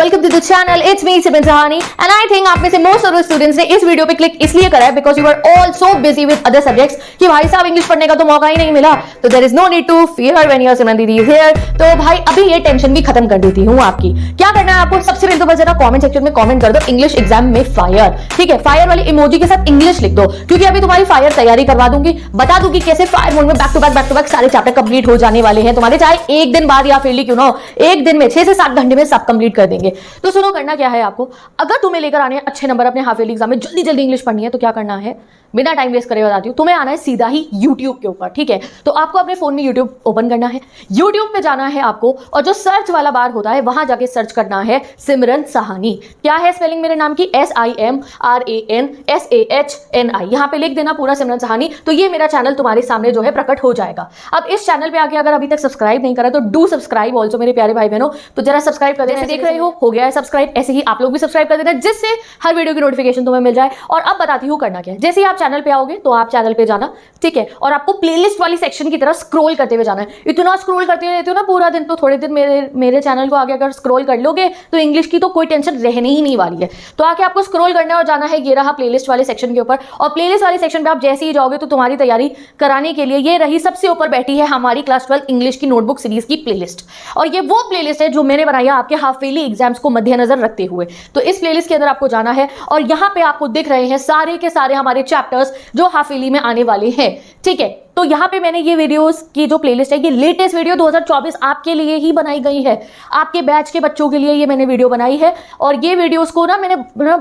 Welcome to the channel. It's me Simran Sahani and I think आप में से मोस्ट ऑफ द स्टूडेंट्स ने इस वीडियो पे क्लिक इसलिए करा है because you are all so busy with other subjects कि भाई साहब इंग्लिश पढ़ने का तो मौका ही नहीं मिला। तो there is no need to fear when your Simran दीदी इज हियर। तो भाई अभी ये टेंशन भी खत्म कर देती हूँ आपकी। क्या करना है आपको, सबसे पहले तो बस जरा कमेंट सेक्शन में कमेंट कर दो इंग्लिश एग्जाम में फायर। ठीक है, फायर वाली इमोजी के साथ इंग्लिश लिख दो क्योंकि अभी तुम्हारी फायर तैयारी करवा दूंगी, बता दूंगी कैसे फायर मोड में बैक टू बैक सारे चैप्टर कंप्लीट हो जाने वाले हैं तुम्हारे, चाहे एक दिन बाद या फेली क्यों ना हो, एक दिन में 6 से 7 घंटे में सब कंप्लीट कर देंगे। तो सुनो, करना क्या है आपको, अगर तुम्हें लेकर आने हैं अच्छे नंबर अपने हाफ ईयरली एग्जाम में, जल्दी जल्दी इंग्लिश पढ़नी है तो क्या करना है, बिना टाइम वेस्ट करे बताती हूँ। तुम्हें आना है सीधा ही YouTube के ऊपर। ठीक है, तो आपको अपने फोन में YouTube ओपन करना है, YouTube पे जाना है आपको और जो सर्च वाला बार होता है वहां जाके सर्च करना है सिमरन सहानी। क्या है स्पेलिंग मेरे नाम की, SIMRANSAHNI। यहाँ पे लिख देना पूरा सिमरन सहानी, तो ये मेरा चैनल तुम्हारे सामने जो है प्रकट हो जाएगा। अब इस चैनल पे आके अगर अभी तक सब्सक्राइब नहीं करा तो डू सब्सक्राइब ऑल्सो मेरे प्यारे भाई बहनों। तो जरा सब्सक्राइब कर देना, देख रहे हो गया है सब्सक्राइब, ऐसे ही आप लोग भी सब्सक्राइब कर देना जिससे हर वीडियो की नोटिफिकेशन तुम्हें मिल जाए। और अब बताती हूँ करना क्या है। जैसे ही आप चैनल पे आओगे तो आप चैनल पे जाना, ठीक है, और आपको प्लेलिस्ट वाली सेक्शन की तरफ स्क्रॉल करते हुए जाना है। इतना स्क्रॉल करते रहते हो ना पूरा दिन, तो थोड़े दिन मेरे चैनल को आगे अगर स्क्रॉल कर लोगे तो इंग्लिश की तो कोई टेंशन रहने ही नहीं वाली है। तो आके आपको स्क्रॉल करना है और जाना है ये रहा प्लेलिस्ट वाले सेक्शन के ऊपर। और प्लेलिस्ट वाले सेक्शन पे आप जैसे ही जाओगे तो तुम्हारी तैयारी कराने के लिए ये रही सबसे ऊपर बैठी है हमारी क्लास 12 इंग्लिश की नोटबुक सीरीज की प्लेलिस्ट। और ये वो प्लेलिस्ट है जो मैंने बनाई है आपके हाफ ईयरली एग्जाम्स को मद्देनजर रखते हुए। तो इस प्लेलिस्ट के अंदर आपको जाना है और यहाँ पे आपको दिख रहे हैं सारे के सारे हमारे चैप्टर्स जो हाफ ईयरली में आने वाले हैं। ठीक है, तो यहाँ पे मैंने ये वीडियोस की जो प्लेलिस्ट है, ये लेटेस्ट वीडियो 2024 आपके लिए ही बनाई गई है, आपके बैच के बच्चों के लिए ये मैंने वीडियो बनाई है। और ये वीडियोस को ना मैंने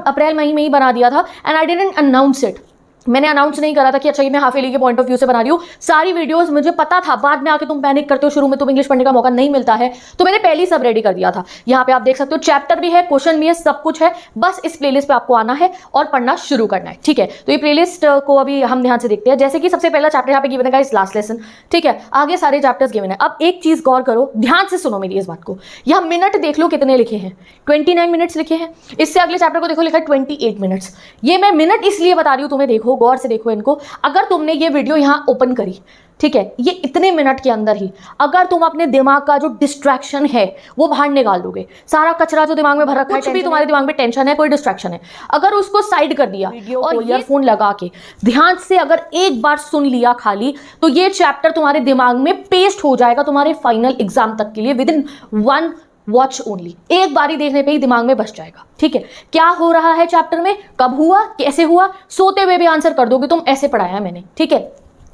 अप्रैल मई में ही बना दिया था and I didn't announce it. मैंने अनाउंस नहीं करा था कि अच्छा ये मैं हाफ ईयरली के पॉइंट ऑफ व्यू से बना रही हूँ। सारी वीडियोस मुझे पता था, बाद में आके तुम पैनिक करते हो, शुरू में तुम इंग्लिश पढ़ने का मौका नहीं मिलता है, तो मैंने पहले ही सब रेडी कर दिया था। यहाँ पे आप देख सकते हो चैप्टर भी है, क्वेश्चन भी है, सब कुछ है। बस इस प्लेलिस्ट पे आपको आना है और पढ़ना शुरू करना है। ठीक है, तो ये प्लेलिस्ट को अभी हम ध्यान से देखते हैं। जैसे कि सबसे पहला चैप्टर यहाँ पे गिवन है गाइस, लास्ट लेसन। ठीक है, आगे सारे चैप्टर्स गिवन है। अब एक चीज गौर करो, ध्यान से सुनो मेरी इस बात को। यहाँ मिनट देख लो कितने लिखे हैं, 29 मिनट्स लिखे हैं। इससे अगले चैप्टर को देखो, लिखा है 28 मिनट्स। ये मैं मिनट इसलिए बता रही हूँ तुम्हें, देखो गौर से देखो इनको। अगर तुमने ये वीडियो यहां ओपन करी, ठीक है, ये इतने मिनट के अंदर ही अगर तुम अपने दिमाग का जो डिस्ट्रैक्शन है वो बाहर निकाल दोगे, सारा कचरा जो दिमाग में भर रखा है, कुछ भी तुम्हारे दिमाग में टेंशन है, कोई डिस्ट्रैक्शन है, अगर उसको साइड कर दिया और ईयरफोन लगा के ध्यान से अगर एक बार सुन लिया खाली, तो ये चैप्टर तुम्हारे दिमाग में पेस्ट हो जाएगा तुम्हारे फाइनल एग्जाम तक के लिए विद इन 1 वॉच ओनली। एक बारी देखने पे ही दिमाग में बस जाएगा। ठीक है, क्या हो रहा है चैप्टर में, कब हुआ, कैसे हुआ, सोते हुए भी आंसर कर दोगे तुम, ऐसे पढ़ाया मैंने। ठीक है,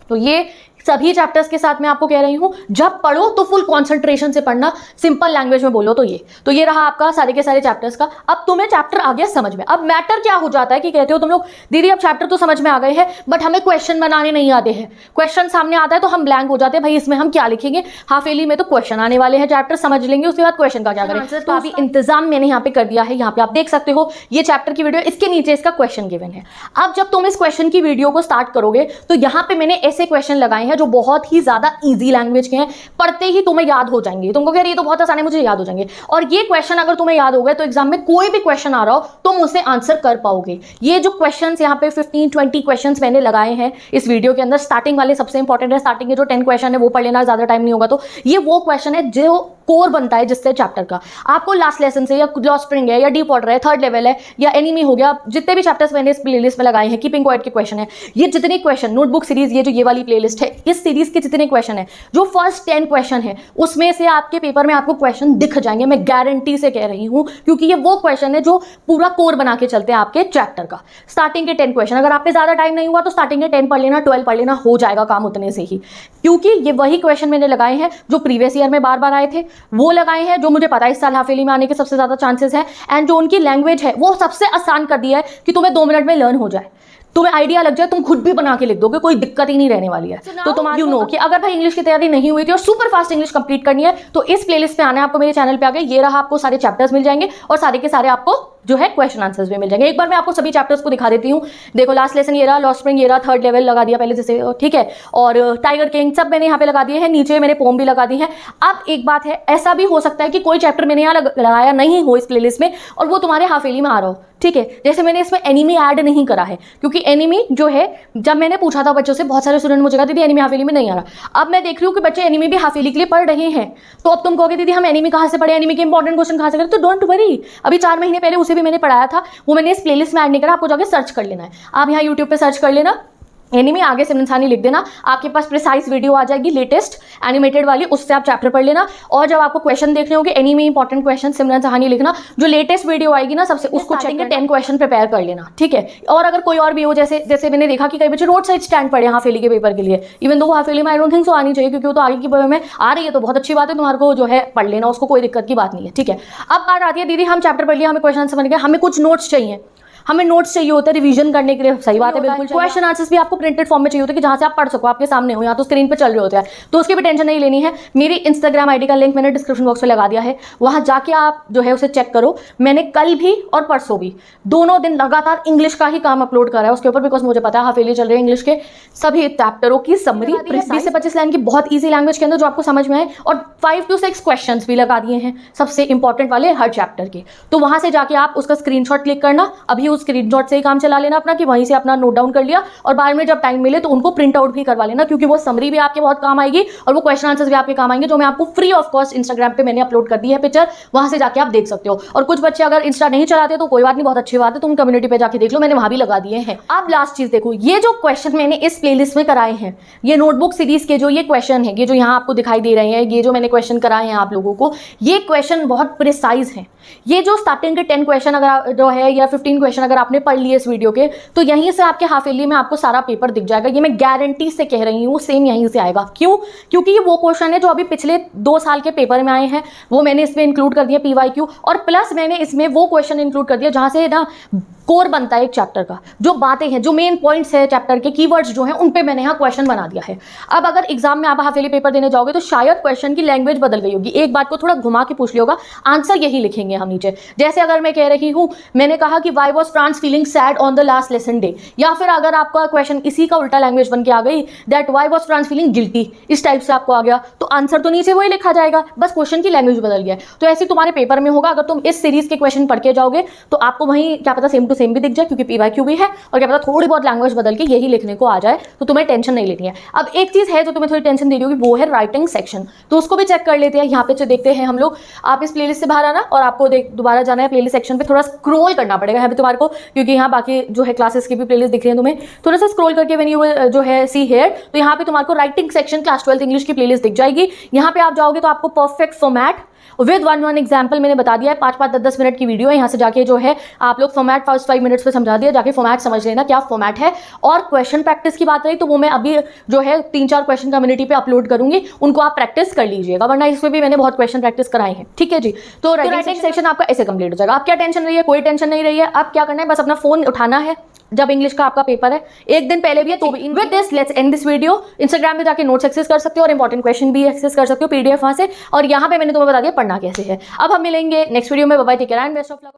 तो ये सभी चैप्टर्स के साथ मैं आपको कह रही हूं, जब पढ़ो तो फुल कंसंट्रेशन से पढ़ना, सिंपल लैंग्वेज में बोलो तो ये रहा आपका सारे के सारे चैप्टर्स का। अब तुम्हें चैप्टर आ गया समझ में। अब मैटर क्या हो जाता है कि कहते हो तुम लोग दीदी अब चैप्टर तो समझ में आ गए हैं बट हमें क्वेश्चन बनाने नहीं आते हैं। क्वेश्चन सामने आता है तो हम ब्लैंक हो जाते हैं, भाई इसमें हम क्या लिखेंगे, हाफ ईयरली में तो क्वेश्चन आने वाले हैं, चैप्टर समझ लेंगे उसके बाद क्वेश्चन का क्या करें। तो अभी इंतजाम मैंने यहाँ पे कर दिया है। यहाँ पे आप देख सकते हो ये चैप्टर की वीडियो, इसके नीचे इसका क्वेश्चन गिवन है। अब जब तुम इस क्वेश्चन की वीडियो को स्टार्ट करोगे तो यहाँ पे मैंने ऐसे क्वेश्चन लगाए हैं जो बहुत ही ज्यादा इजी लैंग्वेज के हैं, पढ़ते ही तुम्हें याद हो जाएंगे। तुमको कह रही है तो बहुत आसान है, मुझे याद हो जाएंगे। और ये क्वेश्चन अगर तुम्हें याद हो गए तो एग्जाम में कोई भी क्वेश्चन आ रहा हो तुम उसे आंसर कर पाओगे। ये जो क्वेश्चंस यहाँ पे 15-20 क्वेश्चंस मैंने लगाए हैं इस वीडियो के अंदर, स्टार्टिंग वाले सबसे इंपॉर्टेंट है। स्टार्टिंग के जो 10 क्वेश्चन है वो पढ़ लेना, ज्यादा टाइम नहीं होगा तो। ये वो क्वेश्चन है जो कोर बनता है जिससे चैप्टर का आपको लास्ट लेसन से, या लॉ स्प्रिंग है, या डीप वाटर है, थर्ड लेवल है, या एनिमी हो गया, जितने भी चैप्टर्स मैंने इस प्लेलिस्ट में लगाए हैं, कीपिंग क्वाइट के क्वेश्चन है, ये जितने क्वेश्चन नोटबुक सीरीज, ये जो ये वाली प्लेलिस्ट है, इस सीरीज के जितने क्वेश्चन है, जो फर्स्ट 10 क्वेश्चन है उसमें से आपके पेपर में आपको क्वेश्चन दिख जाएंगे। मैं गारंटी से कह रही हूं क्योंकि ये वो क्वेश्चन है जो पूरा कोर बना के चलते हैं आपके चैप्टर का। स्टार्टिंग के 10 क्वेश्चन, अगर आप पे ज्यादा टाइम नहीं हुआ तो स्टार्टिंग के 10 पढ़ लेना, 12 पढ़ लेना, हो जाएगा काम उतने से ही। क्योंकि ये वही क्वेश्चन मैंने लगाए हैं जो प्रीवियस ईयर में बार बार आए थे, वो लगाए हैं जो मुझे पता है इस साल हाफ ईयरली में आने के सबसे ज्यादा चांसेस है, एंड जो उनकी लैंग्वेज है वो सबसे आसान कर दिया है कि तुम्हें 2 मिनट में लर्न हो जाए, तुम्हें आइडिया लग जाए, तुम खुद भी बना के लिख दोगे, कोई दिक्कत ही नहीं रहने वाली है। तो तुम यू नो कि अगर भाई इंग्लिश की तैयारी नहीं हुई थी और सुपर फास्ट इंग्लिश कंप्लीट करनी है तो इस प्लेलिस्ट पे आना है आपको, मेरे चैनल पे आ गए, ये रहा आपको सारे चैप्टर्स मिल जाएंगे और सारे के सारे आपको जो है क्वेश्चन आंसर्स भी मिल जाएंगे। एक बार मैं आपको सभी चैप्टर्स को दिखा देती हूँ। देखो लास्ट लेसन ये रहा, लॉस्ट स्प्रिंग ये रहा, थर्ड लेवल लगा दिया पहले जैसे, ठीक है, और टाइगर किंग सब मैंने यहाँ पे लगा दिए हैं, नीचे मैंने पोम भी लगा दी है। अब एक बात है, ऐसा भी हो सकता है कि कोई चैप्टर मैंने यहाँ लगाया नहीं हो इस प्लेलिस्ट में और वो तुम्हारे हाफेली में आ रहा हो, ठीक है। जैसे मैंने इसमें एनिमी ऐड नहीं करा है, क्योंकि एनिमी जो है, जब मैंने पूछा था बच्चों से, बहुत सारे स्टूडेंट मुझे कहा दीदी एनिमी हाफेली में नहीं आ रहा। अब मैं देख रही हूँ कि बच्चे एनिमी भी हाफेली के लिए पढ़ रहे हैं, तो अब तुम कहोगे दीदी हम एनिमी कहाँ से पढ़े, एनिमी के इंपॉर्टेंट क्वेश्चन कहाँ से करें, तो डोंट वरी, अभी 4 महीने पहले उसे भी मैंने पढ़ाया था, वो मैंने इस प्लेलिस्ट में ऐड नहीं करा, आपको जाके सर्च कर लेना है। आप यहाँ यूट्यूब पे सर्च कर लेना एनिमी, आगे सिमरन सहानी लिख देना, आपके पास प्रिसाइज वीडियो आ जाएगी लेटेस्ट एनिमेटेड वाली, उससे आप चैप्टर पढ़ लेना। और जब आपको क्वेश्चन देखने होंगे एनिमी इंपॉर्टेंट क्वेश्चन सिमरन सहानी लिखना, जो लेटेस्ट वीडियो आएगी ना सबसे, उसको चेक करके 10 क्वेश्चन प्रिपेयर कर लेना, ठीक है। और अगर कोई और भी हो, जैसे मैंने देखा कि कई बच्चे रोड साइड स्टैंड पढ़े हाफेली के पेपर के लिए, इवन दो हाफेली में आई डोंट थिंक सो आनी चाहिए, क्योंकि वो तो आगे की पेपर में आ रही है, तो बहुत अच्छी बात है, तुम्हारे को जो है पढ़ लेना, उसको कोई दिक्कत की बात नहीं है, ठीक है। अब बात आती है दीदी हम चैप्टर पढ़ लिया, हमें क्वेश्चन समझ गए, हमें कुछ नोट्स चाहिए, हमें नोट्स चाहिए होता है रिवीजन करने के लिए, सही बात है बिल्कुल। क्वेश्चन आंसर्स भी आपको प्रिंटेड फॉर्म में चाहिए होता है कि जहां से आप पढ़ सको, आपके सामने हो, या तो स्क्रीन पे चल रहे होते हैं, तो उसकी भी टेंशन नहीं लेनी है। मेरी इंस्टाग्राम आईडी का लिंक मैंने डिस्क्रिप्शन बॉक्स में लगा दिया है, वहां जाके आप जो है उसे चेक करो। मैंने कल भी और परसों भी दोनों दिन लगातार इंग्लिश का ही काम अपलोड करा है उसके ऊपर, बिकॉज मुझे पता है हाफेली चल रही है, इंग्लिश के सभी चैप्टरों की समरी 20 से 25 लाइन की बहुत ईजी लैंग्वेज के अंदर जो आपको समझ में आए, और 5 to 6 क्वेश्चन भी लगा दिए हैं सबसे इंपॉर्टेंट वाले हर चैप्टर के। तो वहां से जाके आप उसका स्क्रीनशॉट क्लिक करना, अभी उस स्क्रीनशॉट से ही चला लेना अपना, कि वहीं से अपना नोट डाउन कर लिया, और बाद में जब टाइम मिले तो उनको प्रिंट आउट भी करवा लेना, क्योंकि वो समरी भी आपके बहुत काम आएगी और वो क्वेश्चन आंसर्स भी आपके काम आएंगे, जो मैं आपको फ्री ऑफ कॉस्ट इंस्टाग्राम पे मैंने अपलोड कर दी है पिक्चर, वहां से जाके आप देख सकते हो। और कुछ बच्चे अगर इंस्टा नहीं चलाते तो कोई बात नहीं, बहुत अच्छी बात है, तुम कम्युनिटी पे जाके देख लो, मैंने वहां भी लगा दिए हैं। अब लास्ट चीज देखो, ये जो क्वेश्चन मैंने इस प्लेलिस्ट में कराए हैं, ये नोटबुक सीरीज के जो ये क्वेश्चन है, ये जो यहाँ आपको दिखाई दे रहे हैं, ये जो मैंने क्वेश्चन कराए हैं आप लोगों को, ये क्वेश्चन बहुत प्रिसाइज है। ये जो स्टार्टिंग के 10 क्वेश्चन अगर जो है या 15 क्वेश्चन अगर आपने पढ़ लिए इस वीडियो के, तो यहीं से आपके हाफेली में आपको सारा पेपर दिख जाएगा। ये मैं गारंटी से कह रही हूँ, सेम यहीं से आएगा। क्यों? क्योंकि ये वो क्वेश्चन है जो अभी पिछले 2 साल के पेपर में आए हैं, वो मैंने इसमें इंक्लूड कर दिया PYQ, और प्लस मैंने इसमें वो क्वेश्चन इंक्लूड कर दिया जहां से ना कोर बनता है एक चैप्टर का, जो बातें हैं, जो मेन पॉइंट्स है चैप्टर के, कीवर्ड्स जो हैं, उन पे मैंने यहाँ क्वेश्चन बना दिया है। अब अगर एग्जाम में आप हाफेली पेपर देने जाओगे तो शायद क्वेश्चन की लैंग्वेज बदल गई होगी, एक बात को थोड़ा घुमा के पूछ लिया होगा, आंसर यही लिखेंगे हम नीचे। जैसे अगर मैं कह रही हूँ, मैंने कहा कि why was France feeling sad on the last lesson day, या फिर अगर आपका क्वेश्चन इसी का उल्टा लैंग्वेज बन के आ गई, that why was France feeling guilty, इस टाइप से आपको आ गया, तो आंसर तो नीचे वही लिखा जाएगा, बस क्वेश्चन की लैंग्वेज बदल गया। तो ऐसे तुम्हारे पेपर में होगा, अगर तुम इस सीरीज के क्वेश्चन पढ़ के जाओगे तो आपको वहीं क्या पता सेम टू सेम भी दिख जाए, क्योंकि PYQ भी है, और क्या पता थोड़ी बहुत लैंग्वेज बदल के यही लिखने को आ जाए, तो तुम्हें टेंशन नहीं लेनी है। अब एक चीज है जो तुम्हें थोड़ी टेंशन दे रही होगी, वो है राइटिंग सेक्शन, तो उसको भी चेक कर लेते हैं। यहाँ पे देखते हैं हम लोग, आप इस प्लेलिस्ट से बाहर आना और आपको दोबारा जाना है प्लेलिस्ट सेक्शन पे, थोड़ा स्क्रॉल करना पड़ेगा यहाँ पे तुम्हारे को, क्योंकि यहाँ बाकी जो है क्लासेस की भी प्लेलिस्ट दिख रही है तुम्हें, थोड़ा सा स्क्रॉल करके व्हेन यू जो है सी हियर, तो यहाँ पे तुम्हारे को writing section class 12th English की प्लेलिस्ट दिख जाएगी। यहाँ पे आप जाओगे तो आपको परफेक्ट फॉर्मेट विद 1 एग्जाम्पल मैंने बता दिया है, 5-5, 10-10 मिनट की वीडियो है, यहाँ से जाके जो है आप लोग फॉर्मेट फर्स्ट 5 मिनट्स पे समझा दिया, जाके फॉर्मेट समझ लेना क्या फॉर्मेट है। और क्वेश्चन प्रैक्टिस की बात रही तो वो मैं अभी जो है 3-4 क्वेश्चन कम्युनिटी पे अपलोड करूंगी, उनको आप प्रैक्टिस कर लीजिएगा, वरना इसमें भी मैंने बहुत क्वेश्चन प्रैक्टिस कराए हैं, ठीक है जी। तो राइटिंग सेक्शन आपका ऐसे कंप्लीट हो जाएगा। आप क्या टेंशन रही है? कोई टेंशन नहीं रही है। अब क्या करना है, बस अपना फोन उठाना है जब इंग्लिश का आपका पेपर है, एक दिन पहले भी है तो भी। With this let's end this video. Instagram में जाके नोट्स एक्सेस कर सकते हो और इंपॉर्टेंट क्वेश्चन भी एक्सेस कर सकते हो PDF वहां से, और यहाँ पे मैंने तुम्हें बता दिया पढ़ना कैसे है। अब हम मिलेंगे नेक्स्ट वीडियो में, bye bye, take care and best of luck.